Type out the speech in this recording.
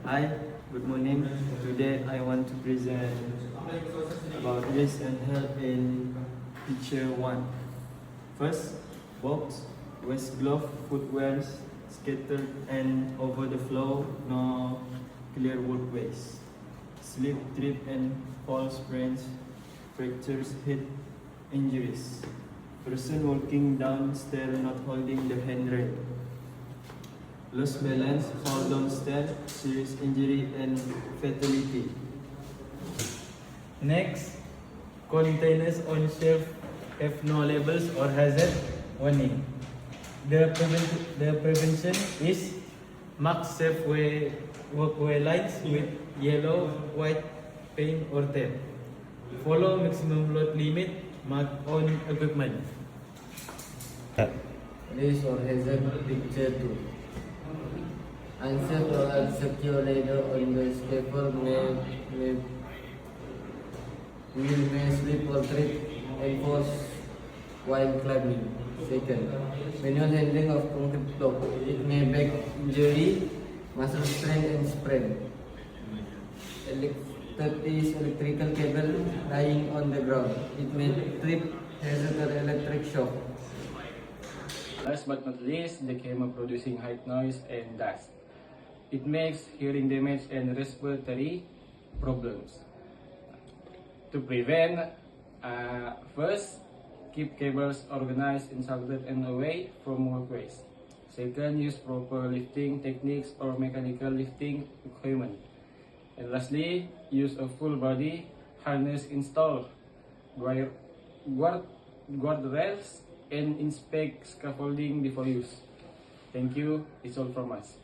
Hi, good morning. Today I want to present about risk and health in picture 1. First, box, waist glove, footwear scattered and over the floor, no clear walkways. Slip, trip and fall sprains, fractures, head injuries. Person walking downstairs not holding the handrail. Lost balance, fall downstairs, serious injury and fatality. Next, containers on shelf have no labels or hazard warning. The prevention is mark safe walkway lines with yellow, white paint or tape. Follow maximum load limit marked on equipment. Risk or hazard picture 2. Unsafe or unsecure ladder on the scaffold may slip or trip and fall while climbing. Second, manual handling of concrete block. It may back injury, muscle strain and sprain. Electrical cable lying on the ground. It may trip, hazard or electric shock. Last but not least, the camera producing high noise and dust. It makes hearing damage and respiratory problems. To prevent, first, keep cables organized, insulted, and away from walkways. Second, use proper lifting techniques or mechanical lifting equipment. And lastly, use a full body harness install, guardrails, and inspect scaffolding before use. Thank you. It's all from us.